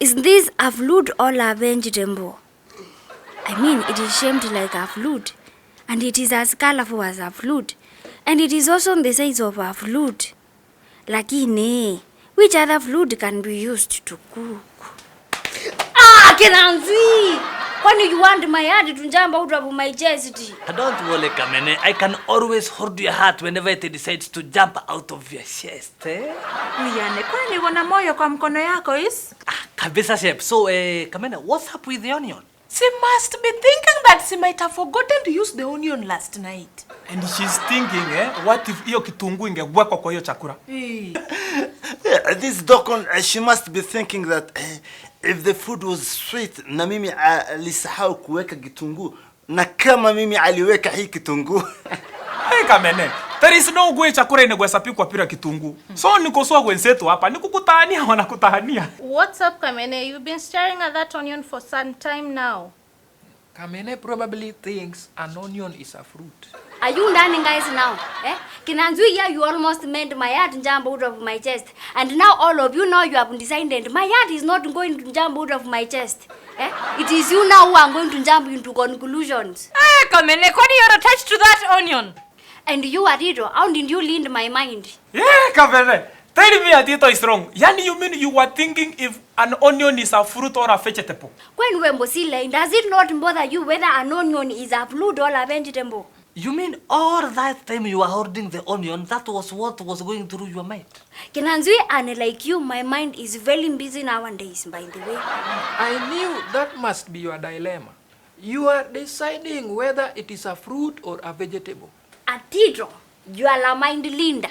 Is this a fruit or a vegetable? I mean, it is shaped like a fruit, and it is as colorful as a fruit, and it is also the size of a fruit. Lakini, which other fruit can be used to cook? Kenanzi! When you want my heart to jump out of my chest? Don't worry, Kamene. I can always hold your heart whenever it decides to jump out of your chest, eh? Uyane, kwani wana moyo kwa mkono yako is? Kabisa, chef. So, Kamene, what's up with the onion? She must be thinking that she might have forgotten to use the onion last night. And she's thinking, what if hiyo kitungu ingewekwa kwa hiyo chakula? This Dokon, she must be thinking that if the food was sweet, na mimi alisahau kuweka kitungu, na kama mimi aliweka hii kitungu. Hey Kamene, there is no way chakula inaweza pikwa bila kitungu. So nikosoa wenzetu hapa, nikukutania wanakutania. What's up, Kamene? You've been staring at that onion for some time now. Kamene probably thinks an onion is a fruit. Are you learning, guys, now? Kinanzui, yeah, you almost made my heart jump out of my chest. And now all of you know you have decided my heart is not going to jump out of my chest. It is you now who are going to jump into conclusions. Hey, Kamene, kwani you're attached to that onion? And you, Adito, how did you lead my mind? Yeah, Kamene, tell me Adito is wrong. Yani, you mean you were thinking if an onion is a fruit or a vegetable? When we Mbosile, does it not bother you whether an onion is a fruit or a vegetable? You mean all that time you were holding the onion, that was what was going through your mind? Kinanzui, and like you, my mind is very busy nowadays, by the way. I knew that must be your dilemma. You are deciding whether it is a fruit or a vegetable. Adito, you are a mind Linda.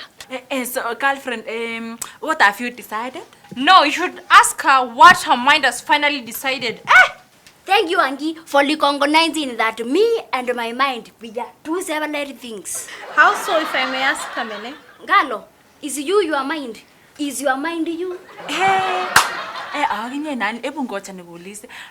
So, girlfriend, what have you decided? No, you should ask her what her mind has finally decided. Thank you, Angie, for recognizing that me and my mind, we are two separate things. How so, if I may ask, Kamene? Galo, is you your mind? Is your mind you?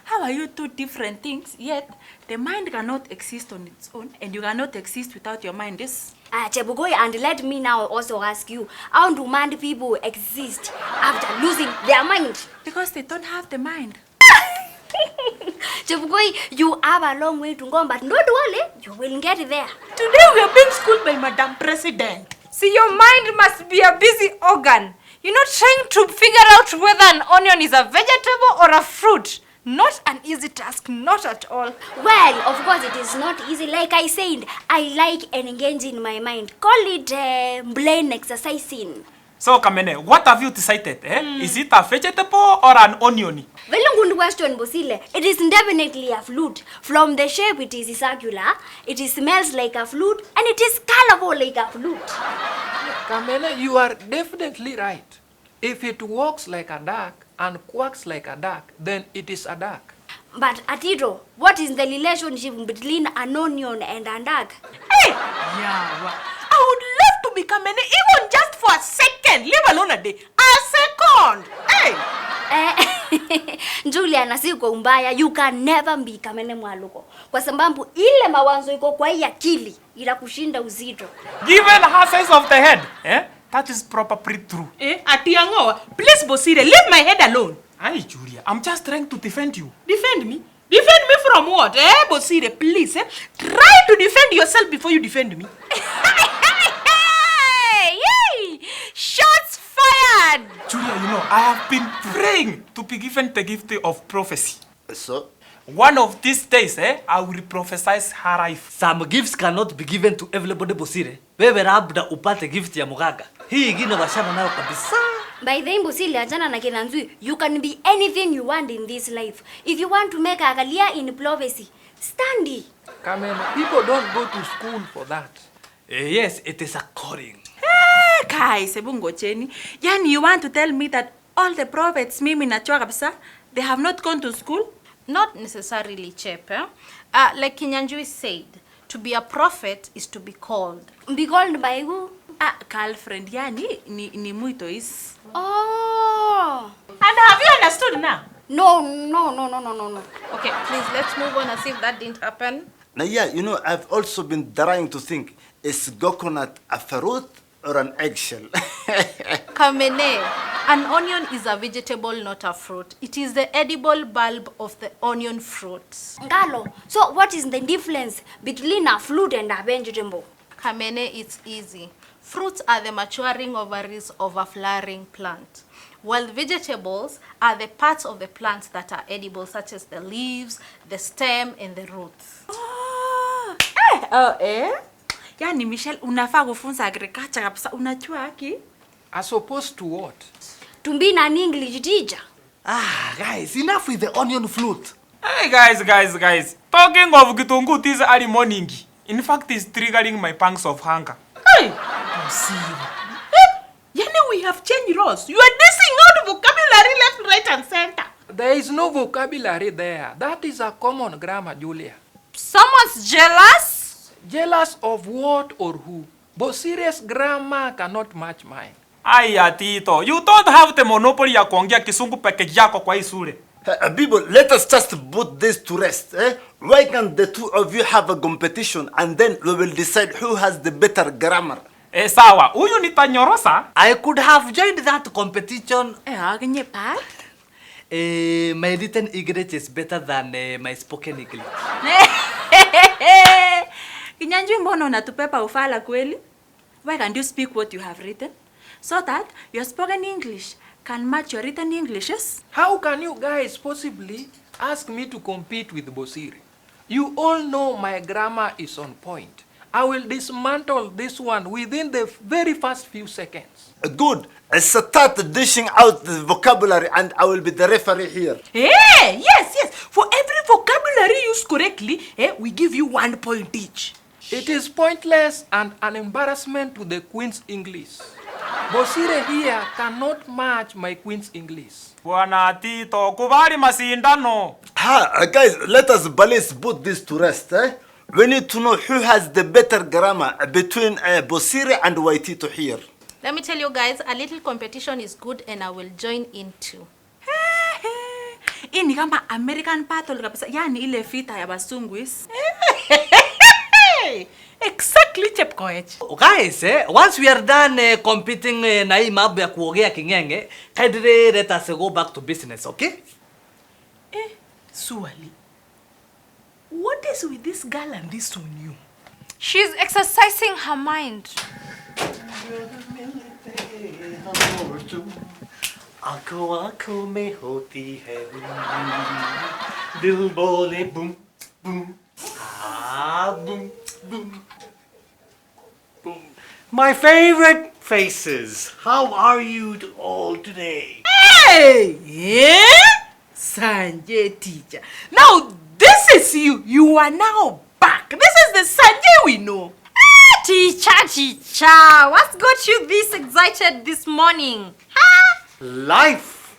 How are you two different things, yet the mind cannot exist on its own, and you cannot exist without your mind? Chebugoi, and let me now also ask you, how do mad people exist after losing their mind? Because they don't have the mind. Chebugoi, you have a long way to go, but not worry, you will get there. Today we are being schooled by Madam President. See, your mind must be a busy organ. You're not trying to figure out whether an onion is a vegetable or a fruit. Not an easy task, not at all. Well, of course it is not easy. Like I said, I like engaging my mind. Call it brain exercising. So Kamene, what have you decided? Is it a vegetable or an onion? Very good question, Bosile. It is definitely a fruit. From the shape, it is circular. It smells like a fruit, and it is colorful like a fruit. Kamene, you are definitely right. If it walks like a duck and quacks like a duck, then it is a duck. But Atito, what is the relationship between an onion and a duck? Hey! Yeah, I would love to become an even just for a second, leave alone a day. A second! Hey! Julia, nasiko umbaya, you can never be Kamene Mwaluko. Kwa sababu ile mawanzo iko kwa hii akili ila kushinda uzito. Given her size of the head, that is probably true. Atiangoa, please Bosire, leave my head alone. Aye, Julia, I'm just trying to defend you. Defend me? Defend me from what? Bosire, please, try to defend yourself before you defend me. Yay! Shots fired! Julia, you know, I have been praying to be given the gift of prophecy. So? One of these days, I will prophesize her life. Some gifts cannot be given to everybody, Bosire. Wewe labda upate gift ya muganga. Hii ingine washana nayo kabisa. By the Mbosile, ajana na Kinanzui, you can be anything you want in this life. If you want to make a career in prophecy, study. Kamene, people don't go to school for that. Yes, it is a calling. Hey, guys, Cheni. Yani, you want to tell me that all the prophets, mimi na chua kabisa, they have not gone to school? Not necessarily, Chep. Like Kinyanjui said, to be a prophet is to be called. Be called by who? Girlfriend, yani, ni muito is. Oh. And have you understood now? No. Okay, please, let's move on and see if that didn't happen. Now, yeah, you know, I've also been trying to think, is coconut a fruit or an eggshell? Kamene, An onion is a vegetable, not a fruit. It is the edible bulb of the onion fruit. Ngalo, so what is the difference between a fruit and a vegetable? Kamene, it's easy. Fruits are the maturing ovaries of a flowering plant, while vegetables are the parts of the plant that are edible, such as the leaves, the stem, and the roots. Yani Michelle, unafaa kufunza agriculture kabisa, unajua haki? As opposed to what? To be an English teacher. Guys, enough with the onion flute. Hey guys. Talking of kitungu this early morning. In fact, it's triggering my pangs of hunger. Hey, yani we have changed roles. You are dissing out vocabulary left, right, and center. There is no vocabulary there. That is a common grammar, Julia. Someone's jealous? Jealous of what or who? But serious grammar cannot match mine. Aya Tito, you don't have the monopoly ya kuongea kisungu peke yako kwa hii shule. People, let us just put this to rest. Why can't the two of you have a competition and then we will decide who has the better grammar? Sawa, huyu nitanyorosa. I could have joined that competition. Agenye pa? My written English is better than my spoken English. Kinyanjui, mbona unatupepa ufala kweli? Why can't you speak what you have written, so that your spoken English can match your written Englishes? How can you guys possibly ask me to compete with Bosiri? You all know my grammar is on point. I will dismantle this one within the very first few seconds. Good. Start dishing out the vocabulary and I will be the referee here. Hey, yes. For every vocabulary used correctly, we give you 1 point each. It is pointless and an embarrassment to the Queen's English. Bosire here cannot match my Queen's English. Bwana Tito, kubali masindano. Guys, let us put this to rest. We need to know who has the better grammar between Bosire and Waitito here. Let me tell you guys, a little competition is good and I will join in too. Hii ni kama American battle kabisa, yani ile vita ya basungwis. Exactly, Chepkoech. Guys, once we are done competing na hii mambo ya kuongea kingenge, kindly let us go back to business, okay? Suali, what is with this girl and this on you? She's exercising her mind. आंखों में होती है दिल बोले boom boom boom boom boom. My favorite faces. How are you all today? Hey, Sanjay teacher. Now this is you. You are now back. This is the Sanjay we know. Teacher, what's got you this excited this morning? Life.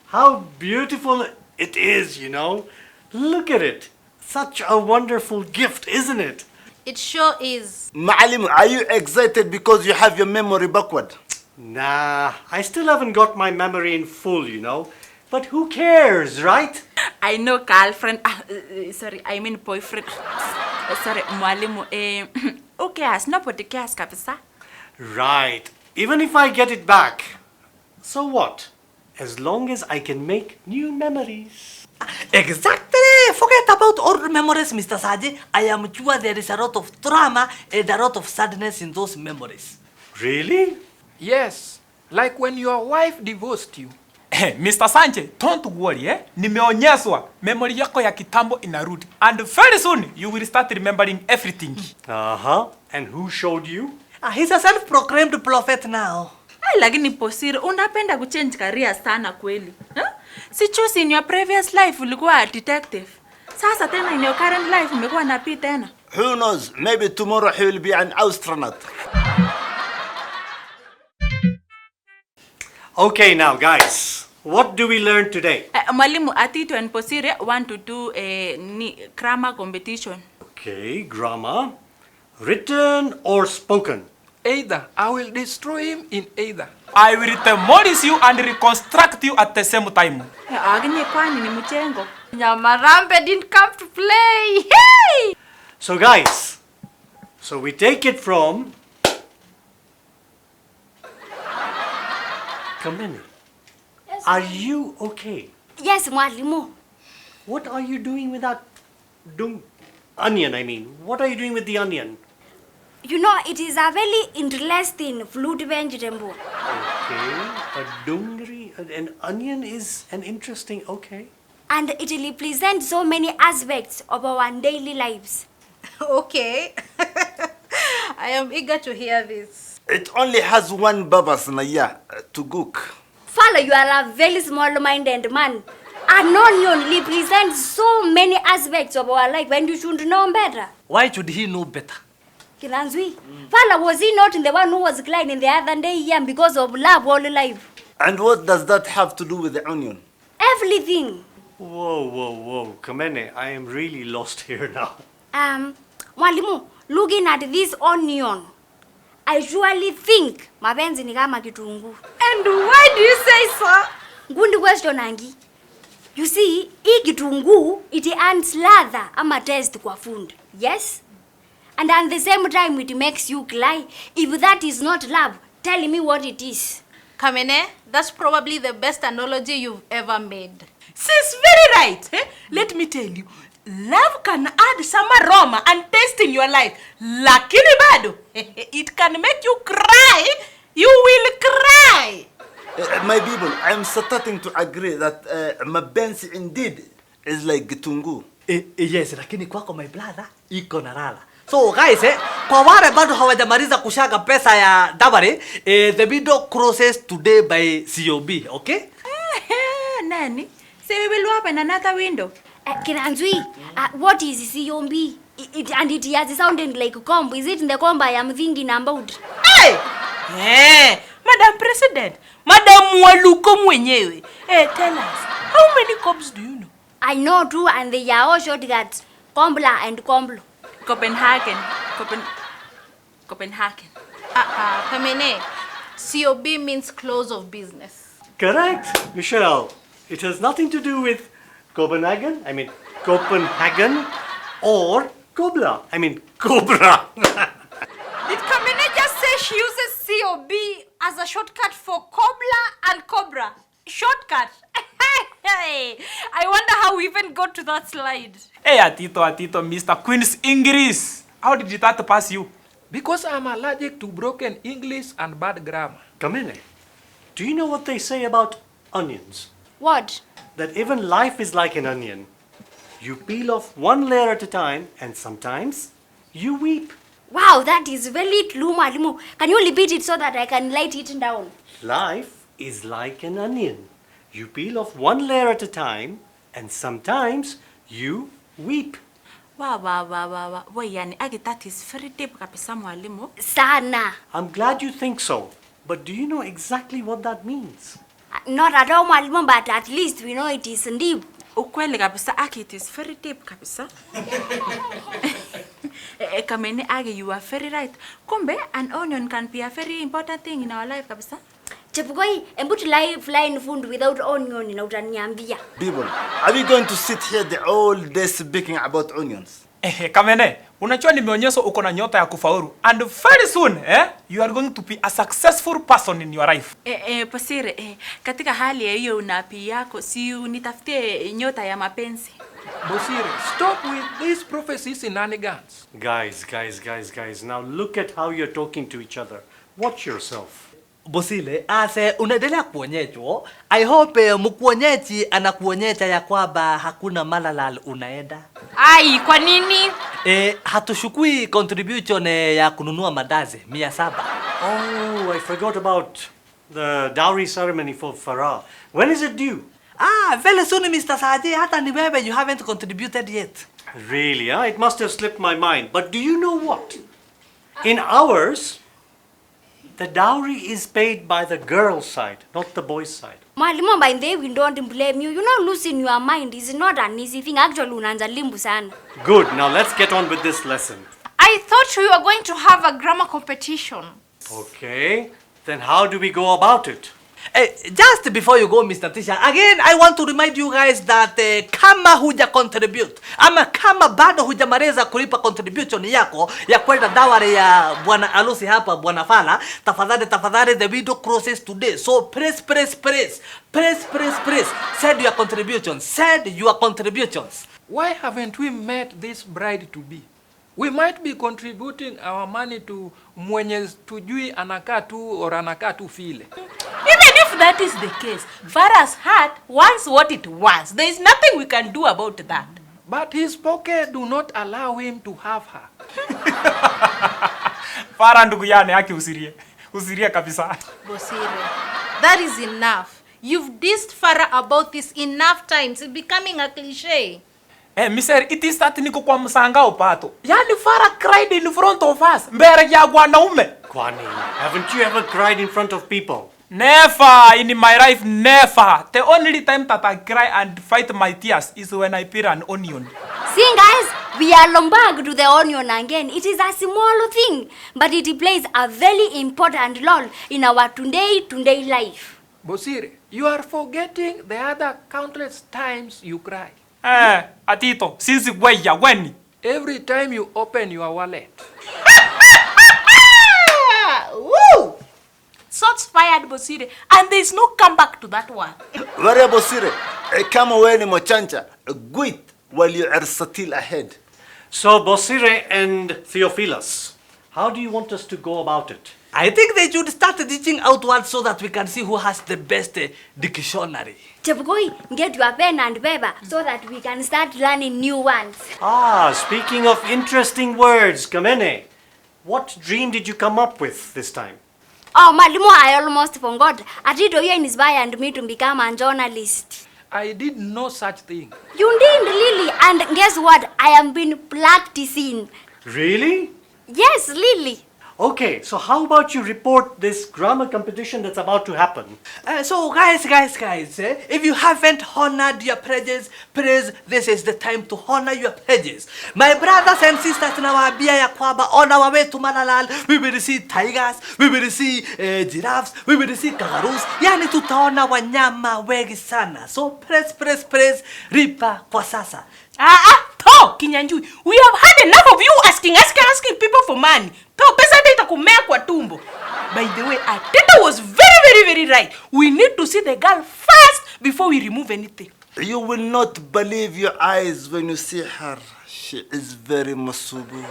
How beautiful it is, you know. Look at it. Such a wonderful gift, isn't it? It sure is. Maalim, are you excited because you have your memory backward? Nah, I still haven't got my memory in full, you know. But who cares, right? I know, girlfriend. I mean boyfriend. Sorry, mwalimu. Who cares? Nobody cares, kabisa. Right. Even if I get it back. So what? As long as I can make new memories. Exactly. Forget about old memories, Mr. Saji. I am sure there is a lot of drama and a lot of sadness in those memories. Really? Yes, like when your wife divorced you. Mr. Sanjay, don't worry, nimeonyeswa memory yako ya kitambo inarudi. And very soon, you will start remembering everything. Uh-huh. And who showed you? He's a self-proclaimed prophet now. Lakini Posiri, unapenda kuchange career sana kweli. Si choose in your previous life ulikuwa a detective. Sasa tena in your current life umekuwa na P tena. Who knows? Maybe tomorrow he will be an astronaut. Okay, now guys, what do we learn today? Mwalimu, Atito and Posiri want to do a grammar competition. Okay, grammar. Written or spoken? Either. I will destroy him in either. I will demolish you and reconstruct you at the same time. Agenye kwani ni mchengo. Nyamarambe didn't come to play. Hey! So guys, so we take it from Kamene. Are you okay? Yes, mwalimu. What are you doing with that onion, I mean? What are you doing with the onion? You know, it is a very interesting fruit vegetable. Okay, a dungri, an onion is an interesting, okay. And it represents so many aspects of our daily lives. Okay. I am eager to hear this. It only has one purpose to cook. Father, you are a very small-minded man. An onion represents so many aspects of our life and you should know better. Why should he know better? Kiranzui, Father, was he not the one who was crying the other day here because of love all life? And what does that have to do with the onion? Everything. Whoa. Kamene, I am really lost here now. Mwalimu, looking at this onion, I surely think mapenzi ni kama kitunguu. And why do you say so? Good question, Angi. You see, hii kitunguu, it adds ladha ama taste kwa food. Yes? And at the same time, it makes you cry. If that is not love, tell me what it is. Kamene, that's probably the best analogy you've ever made. She's very right. Eh? Let me tell you, love can add some aroma and taste in your life. Lakini bado, it can make you cry. You will cry. My people, I'm starting to agree that mapenzi indeed is like kitunguu. Yes, lakini kwako my brother, iko na lala. So guys, kwa wale bado hawajamaliza kushaga pesa ya dowry, the video crosses today by COB, okay? Nani? So we will open another window. Kiranzui, what is COB? And it has sounded like comb. Is it the comb I am thinking about? Hey! Madam President, Madam Waluko mwenyewe. Tell us, how many combs do you know? I know two and they are all shortcuts. Combla and comblo. Copenhagen. Copenhagen. Kamene, COB means close of business. Correct, Michelle. It has nothing to do with Copenhagen, or Cobra, Cobra. Did Kamene just say she uses COB as a shortcut for Cobra and Cobra? Shortcut? Hey, I wonder how we even got to that slide. Hey, Atito, Mr. Queen's English. How did that pass you? Because I'm allergic to broken English and bad grammar. Kamene, do you know what they say about onions? What? That even life is like an onion. You peel off one layer at a time and sometimes you weep. Wow, that is very true, Malimu. Can you repeat it so that I can write it down? Life is like an onion. You peel off one layer at a time and sometimes you weep. Wow. Why, yani, that is very deep kabisa mwalimu. Sana. I'm glad you think so. But do you know exactly what that means? Not at all, Malimu, but at least we know it is deep. Ukweli kabisa, it is very deep kabisa. Kamene age, you are very right. Kumbe, an onion can be a very important thing in our life kabisa. Chepukoi, embut life line food without onion in utaniambia. People, are we going to sit here the whole day speaking about onions? Kamene, unajua nimeonyesha uko na nyota ya kufaulu. And very soon, you are going to be a successful person in your life. Pasire, katika hali ya hiyo unapi yako, si unitafutie nyota ya mapenzi. Bosire, stop with these prophecies shenanigans. Guys, now look at how you're talking to each other. Watch yourself. Bosile, ase unaendelea kuonyeshwa. I hope mkuonyeji anakuonyesha ya kwamba hakuna malalal unaenda. Ai, kwa nini? Hatushukui contribution ya kununua mandazi 700. Oh, I forgot about the dowry ceremony for Farah. When is it due? Very soon, Mr. Saji. Hata ni wewe, you haven't contributed yet. Really, huh? It must have slipped my mind. But do you know what? In ours, the dowry is paid by the girl's side, not the boy's side. Mwalimu, by the way, we don't blame you. You know, losing your mind is not an easy thing. Actually, unaanza limbu sana. Good. Now let's get on with this lesson. I thought we were going to have a grammar competition. Okay. Then how do we go about it? Just before you go, Mr. Tisha, again, I want to remind you guys that kama huja contribute, ama kama bado hujamaliza kulipa contribution yako ya kwenda dawari ya bwana alusi hapa, bwana Fala, tafadhali, the video closes today. So press. Send your contributions. Why haven't we met this bride to be? We might be contributing our money to mwenye tujui anakaa tu or anakaa tu file. Even if that is the case, Farah's heart wants what it wants. There is nothing we can do about that. But his pocket do not allow him to have her. Farah ndugu yane haki usirie kabisa. Bosire, that is enough. You've dissed Farah about this enough times. It's becoming a cliche. Mister, it is that niko kwa msangao pato. Yani Farah cried in front of us. Mbele ya wanaume. Kwani, haven't you ever cried in front of people? Never in my life, never. The only time that I cry and fight my tears is when I peel an onion. See guys, we are lombard to the onion again. It is a small thing, but it plays a very important role in our today life. Bosire, you are forgetting the other countless times you cry. Atito, since when? Every time you open your wallet. Woo! Shots fired, Bosire, and there is no comeback to that one. Where Bosire, kama wewe ni mochanja, gwit while you are still ahead. So, Bosire and Theophilus, how do you want us to go about it? I think they should start teaching outwards so that we can see who has the best dictionary. Chepkoi, get your pen and paper so that we can start learning new ones. Speaking of interesting words, Kamene, what dream did you come up with this time? Oh, Malimo, I almost forgot. Atito you inspired me to become a journalist. I did no such thing. You did, Lily, and guess what? I have been practicing. Really? Yes, Lily. Okay, so how about you report this grammar competition that's about to happen? So guys, if you haven't honored your pledges, please, this is the time to honor your pledges. My brothers and sisters, nawaambia ya kwamba on our way to Maralal, we will see tigers, we will see giraffes, we will see kangaroos. Yani tutaona wanyama wengi sana. So press, ripa kwa sasa. Kinyanjui, we have had enough of you asking people for money. Pesa data kumea kwa tumbo. By the way, Ateta was very right. We need to see the girl first before we remove anything. You will not believe your eyes when you see her. She is very masubu.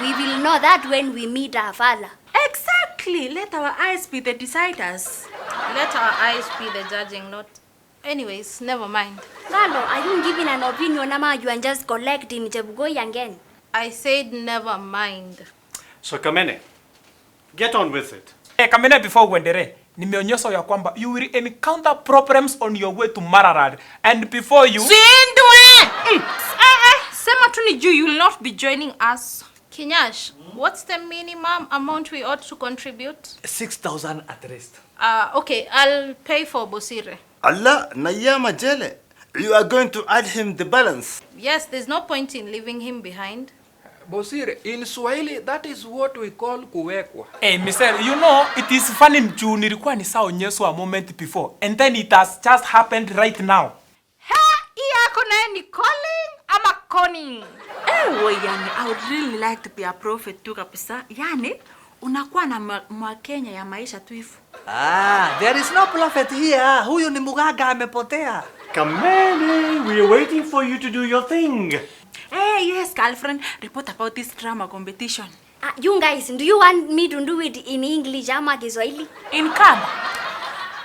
We will know that when we meet our father. Exactly. Let our eyes be the deciders. Let our eyes be the judging, not... Anyways, never mind. Galo, are you giving an opinion ama you are just collecting Chepkoi again? I said never mind. So Kamene, get on with it. Kamene, before uendere, nimeonyesha ya kwamba you will encounter problems on your way to Mararad, and before you... Sindwe! Sema tu ni juu, you will not be joining us. Kinyash, what's the minimum amount we ought to contribute? 6,000 at least. Okay, I'll pay for Bosire. Allah, nayama jele. You are going to add him the balance. Yes, there's no point in leaving him behind. Bosire, in Swahili, that is what we call kuwekwa. Hey, Mister, you know, it is funny juu nilikuwa nisaonyeshwa a moment before, and then it has just happened right now. Iyako nae ni calling ama conning? Yani, I would really like to be a prophet tu kabisa. Yani, unakuwa na Kenya ya maisha tu hivu. There is no prophet here. Huyu ni muganga amepotea. Kamene, we are waiting for you to do your thing. Yes, girlfriend, report about this drama competition. You guys, do you want me to do it in English ama Kiswahili? In Kamba.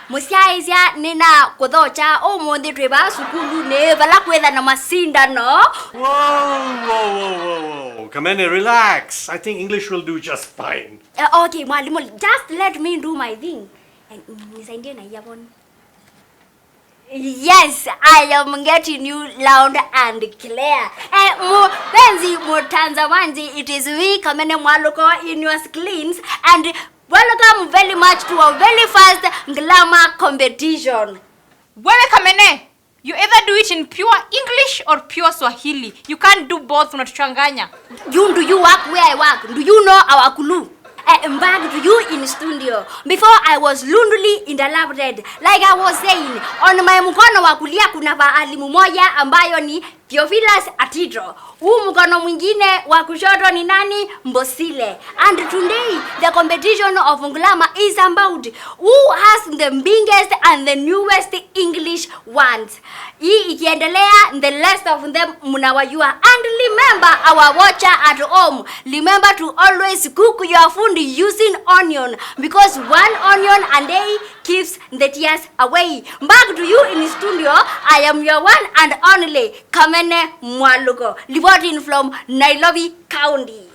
Musiaizia nina kuthocha omuthi tweba sukulu ne bala kwetha na masinda no. Whoa. Kamene, relax. I think English will do just fine. Okay, mwalimu, just let me do my thing. Nisaidie na earphone. Yes, I am getting you loud and clear. Benzi Mutanzawanzi, it is we Kamene Mwaluko in your screens, and welcome very much to our very first glamour competition. Wewe Kamene, you either do it in pure English or pure Swahili. You can't do both, unatuchanganya. Do you work where I work? Do you know our Kulu? back to you in studio. Before I was literally interrupted. Like I was saying, on my mkono wa kulia kuna waalimu moja ambayo ni Theophilus Atidro. Huu mkono mwingine wa kushoto ni nani? Mbosile. And today the competition of glamour is about who has the biggest and the newest English ones. Hii ikiendelea, the rest of them mnawajua. And remember our watcher at home, remember to always cook your food using onion, because one onion a day keeps the tears away. Back to you in studio. I am your one and only Kamene Mwalugo, reporting from Nairobi County.